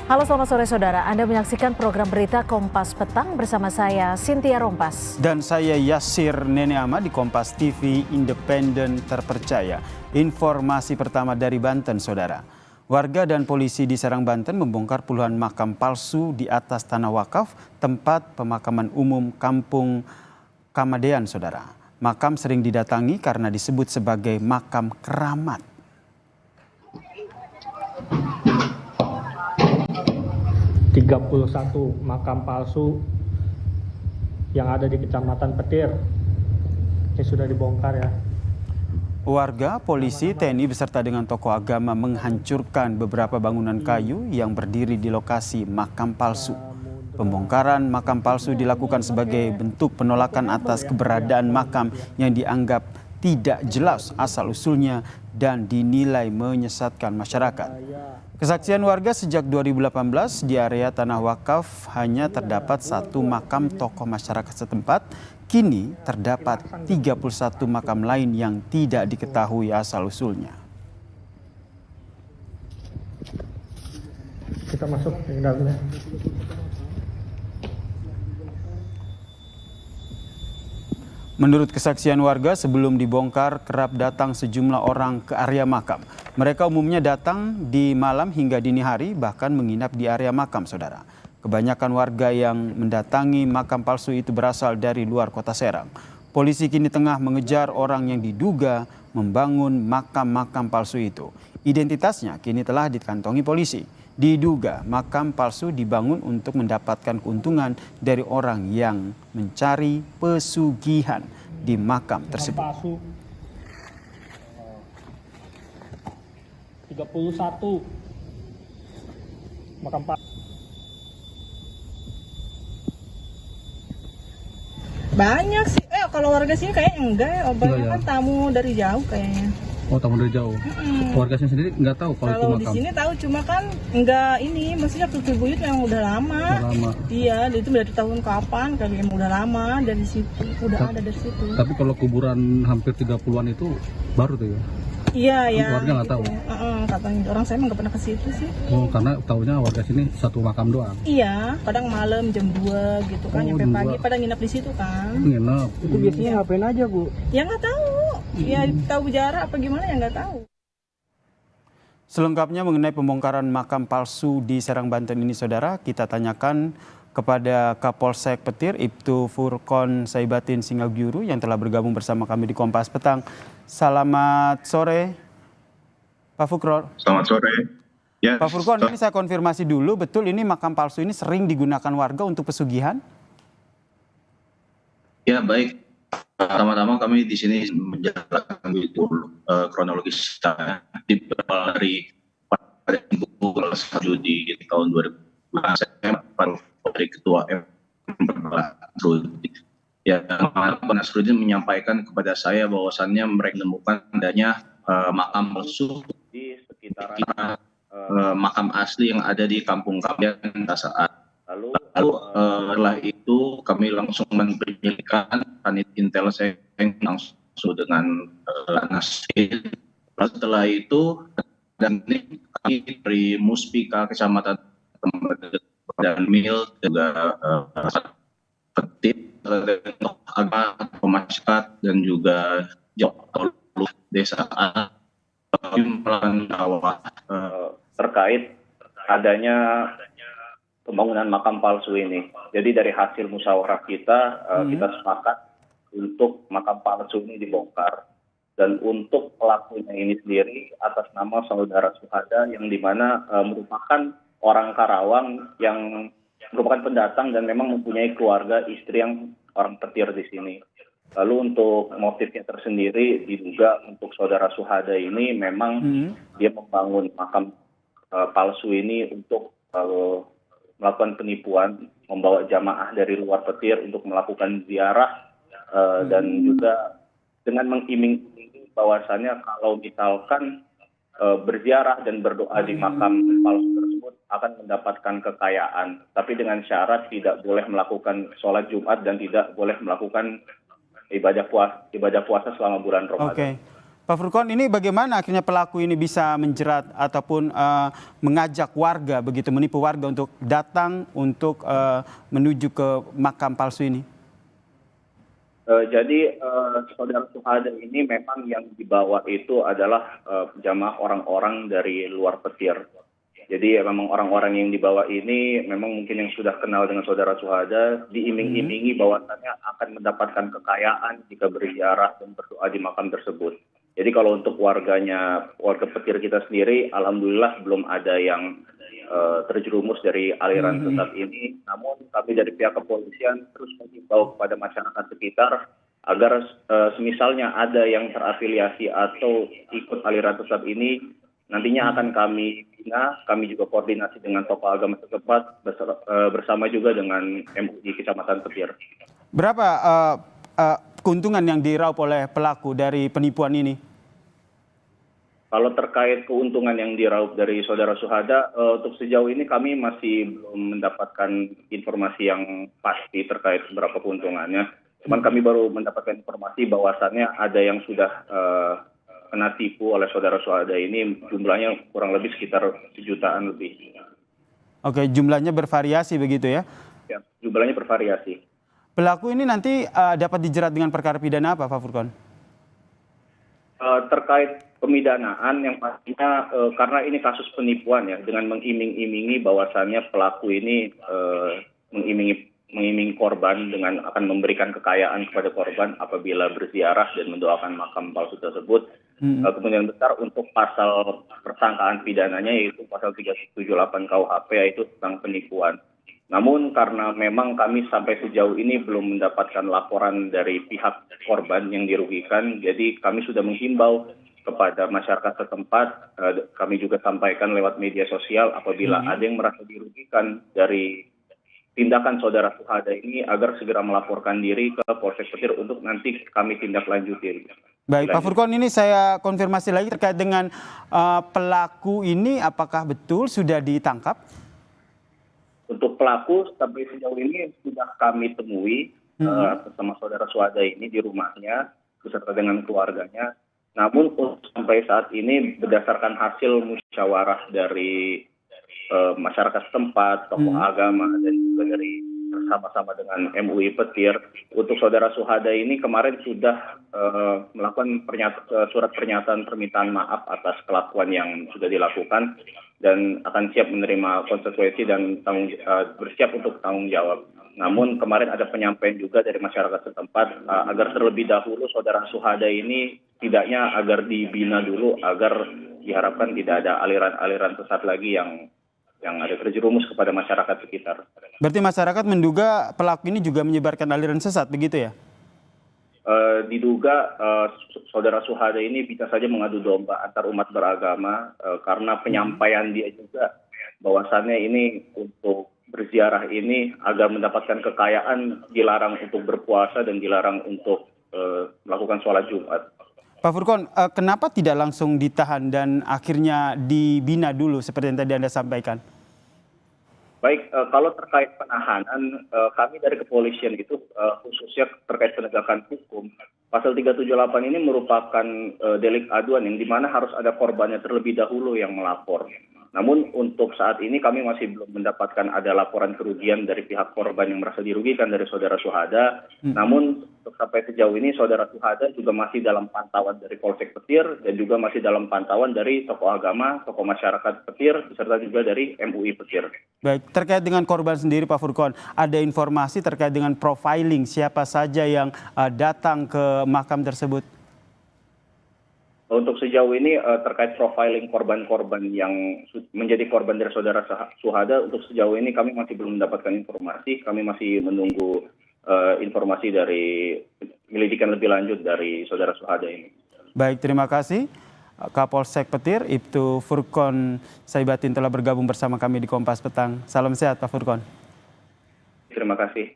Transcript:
Halo selamat sore saudara, Anda menyaksikan program berita Kompas Petang bersama saya Cynthia Rompas. Dan saya Yasir Nene Ahmad di Kompas TV Independen Terpercaya. Informasi pertama dari Banten saudara. Warga dan polisi di Serang Banten membongkar puluhan makam palsu di atas tanah wakaf tempat pemakaman umum Kampung Kamadean saudara. Makam sering didatangi karena disebut sebagai makam keramat. 31 makam palsu yang ada di Kecamatan Petir. Ini sudah dibongkar ya. Warga, polisi, TNI beserta dengan tokoh agama menghancurkan beberapa bangunan kayu yang berdiri di lokasi makam palsu. Pembongkaran makam palsu dilakukan sebagai bentuk penolakan atas keberadaan makam yang dianggap tidak jelas asal-usulnya dan dinilai menyesatkan masyarakat. Kesaksian warga sejak 2018 di area tanah wakaf hanya terdapat satu makam tokoh masyarakat setempat. Kini terdapat 31 makam lain yang tidak diketahui asal-usulnya. Kita masuk ke dalamnya. Menurut kesaksian warga, sebelum dibongkar kerap datang sejumlah orang ke area makam. Mereka umumnya datang di malam hingga dini hari, bahkan menginap di area makam, saudara. Kebanyakan warga yang mendatangi makam palsu itu berasal dari luar kota Serang. Polisi kini tengah mengejar orang yang diduga membangun makam-makam palsu itu. Identitasnya kini telah dikantongi polisi. Diduga makam palsu dibangun untuk mendapatkan keuntungan dari orang yang mencari pesugihan di makam tersebut. 31 makam palsu. Banyak sih, kalau warga sini kayaknya enggak ya, banyak kan tamu dari jauh kayaknya. Oh, tamu dari jauh. Keluarganya sendiri nggak tahu kalau itu makam. Di sini tahu, cuma kan enggak ini, maksudnya buyut yang udah lama. Iya, itu dari tahun kapan, kayaknya udah lama dari situ, udah ada dari situ. Tapi kalau kuburan hampir 30-an itu baru tuh ya? Iya, ya. Warga nggak tahu. Katanya orang saya nggak pernah ke situ sih. Oh, karena tahunya warga sini satu makam doang. Iya, kadang malam jam 2 gitu kan, nyampe pagi pada nginep di situ kan. Nginep. Itu biasanya ngapain aja, Bu? Ya nggak tahu. Ya tahu jarak apa gimana ya nggak tahu. Selengkapnya mengenai pembongkaran makam palsu di Serang Banten ini saudara, kita tanyakan kepada Kapolsek Petir Ibtu Furkon Saibatin Singagyuru yang telah bergabung bersama kami di Kompas Petang. Selamat sore Pak Furkon. Selamat sore. Ya, Pak Furkon, ini saya konfirmasi dulu, betul ini makam palsu ini sering digunakan warga untuk pesugihan? Ya, baik. Pertama-tama kami di sini menjalankan kronologis di berawal dari pada buku 1 Juli tahun 2000. Saya dari Ketua ya, Pak Nasruddin menyampaikan kepada saya bahwasannya mereka menemukan adanya makam palsu di sekitar makam asli yang ada di Kampung Kamadean saat. Lalu setelah itu kami langsung mempenyelidikan Kanit Intel langsung dengan Nasir. Setelah itu dan ini kami dari Muspika Kecamatan dan Mil juga Petip agama masyarakat dan juga Jawa desa melakukan terkait adanya pembangunan makam palsu ini. Jadi dari hasil musyawarah kita, kita sepakat untuk makam palsu ini dibongkar. Dan untuk pelakunya ini sendiri atas nama saudara Suhada yang dimana merupakan orang Karawang yang merupakan pendatang dan memang mempunyai keluarga istri yang orang Petir di sini. Lalu untuk motifnya tersendiri diduga untuk saudara Suhada ini memang dia membangun makam palsu ini untuk melakukan penipuan, membawa jamaah dari luar Petir untuk melakukan ziarah dan juga dengan mengiming-iming bahwasannya kalau misalkan berziarah dan berdoa di makam palsu tersebut akan mendapatkan kekayaan, tapi dengan syarat tidak boleh melakukan sholat Jumat dan tidak boleh melakukan ibadah puasa selama bulan Ramadan. Oke. Pak Furkon, ini bagaimana akhirnya pelaku ini bisa menjerat ataupun mengajak warga, begitu menipu warga untuk datang untuk menuju ke makam palsu ini? Jadi saudara Suhada ini memang yang dibawa itu adalah jamaah orang-orang dari luar Petir. Jadi memang orang-orang yang dibawa ini memang mungkin yang sudah kenal dengan saudara Suhada, diiming-imingi bahwasannya akan mendapatkan kekayaan jika berziarah dan berdoa di makam tersebut. Jadi kalau untuk warga Petir kita sendiri, alhamdulillah belum ada yang terjerumus dari aliran sesat ini. Namun kami dari pihak kepolisian terus mengimbau kepada masyarakat sekitar agar semisalnya ada yang terafiliasi atau ikut aliran sesat ini, nantinya akan kami bina. Kami juga koordinasi dengan tokoh agama setempat bersama juga dengan MUI Kecamatan Petir. Berapa keuntungan yang diraup oleh pelaku dari penipuan ini? Kalau terkait keuntungan yang diraup dari saudara Suhada, untuk sejauh ini kami masih belum mendapatkan informasi yang pasti terkait berapa keuntungannya. Cuman kami baru mendapatkan informasi bahwasannya ada yang sudah kena tipu oleh saudara Suhada ini, jumlahnya kurang lebih sekitar 1 jutaan lebih. Oke, jumlahnya bervariasi begitu ya? Ya, jumlahnya bervariasi. Pelaku ini nanti dapat dijerat dengan perkara pidana apa, Pak Furkon? Terkait pemidanaan yang pastinya karena ini kasus penipuan ya, dengan mengiming-imingi bahwasannya pelaku ini mengiming korban dengan akan memberikan kekayaan kepada korban apabila berziarah dan mendoakan makam palsu tersebut. Kemudian besar untuk pasal persangkaan pidananya yaitu pasal 378 KUHP yaitu tentang penipuan. Namun karena memang kami sampai sejauh ini belum mendapatkan laporan dari pihak korban yang dirugikan, jadi kami sudah menghimbau kepada masyarakat setempat, kami juga sampaikan lewat media sosial apabila ada yang merasa dirugikan dari tindakan saudara Suhada ini agar segera melaporkan diri ke Polsek Petir untuk nanti kami tindak lanjutin. Baik, Pak Furkon, ini saya konfirmasi lagi terkait dengan pelaku ini, apakah betul sudah ditangkap? Untuk pelaku sampai sejauh ini sudah kami temui bersama saudara Suhada ini di rumahnya beserta dengan keluarganya. Namun sampai saat ini berdasarkan hasil musyawarah dari masyarakat setempat, tokoh agama dan juga dari bersama-sama dengan MUI Petir, untuk saudara Suhada ini kemarin sudah melakukan surat pernyataan permintaan maaf atas kelakuan yang sudah dilakukan dan akan siap menerima konsekuensi dan bersiap untuk tanggung jawab. Namun kemarin ada penyampaian juga dari masyarakat setempat agar terlebih dahulu saudara Suhada ini tidaknya agar dibina dulu agar diharapkan tidak ada aliran-aliran sesat lagi yang ada terjerumus kepada masyarakat sekitar. Berarti masyarakat menduga pelaku ini juga menyebarkan aliran sesat, begitu ya? Diduga saudara Suhada ini bisa saja mengadu domba antar umat beragama karena penyampaian dia juga bahwasannya ini untuk berziarah ini agar mendapatkan kekayaan dilarang untuk berpuasa dan dilarang untuk melakukan sholat Jumat. Pak Furkon, kenapa tidak langsung ditahan dan akhirnya dibina dulu seperti yang tadi Anda sampaikan? Baik, kalau terkait penahanan, kami dari kepolisian itu khususnya terkait penegakan hukum, pasal 378 ini merupakan delik aduan yang dimana harus ada korbannya terlebih dahulu yang melapor. Namun untuk saat ini kami masih belum mendapatkan ada laporan kerugian dari pihak korban yang merasa dirugikan dari saudara Suhada. Namun sampai sejauh ini saudara Suhada juga masih dalam pantauan dari Polsek Petir dan juga masih dalam pantauan dari tokoh agama, tokoh masyarakat Petir, beserta juga dari MUI Petir. Baik, terkait dengan korban sendiri Pak Furkon, ada informasi terkait dengan profiling siapa saja yang datang ke makam tersebut? Untuk sejauh ini terkait profiling korban-korban yang menjadi korban dari saudara Suhada, untuk sejauh ini kami masih belum mendapatkan informasi. Kami masih menunggu informasi dari penyelidikan lebih lanjut dari saudara Suhada ini. Baik, terima kasih. Kapolsek Petir, Ibtu Furkon Saibatin telah bergabung bersama kami di Kompas Petang. Salam sehat Pak Furkon. Terima kasih.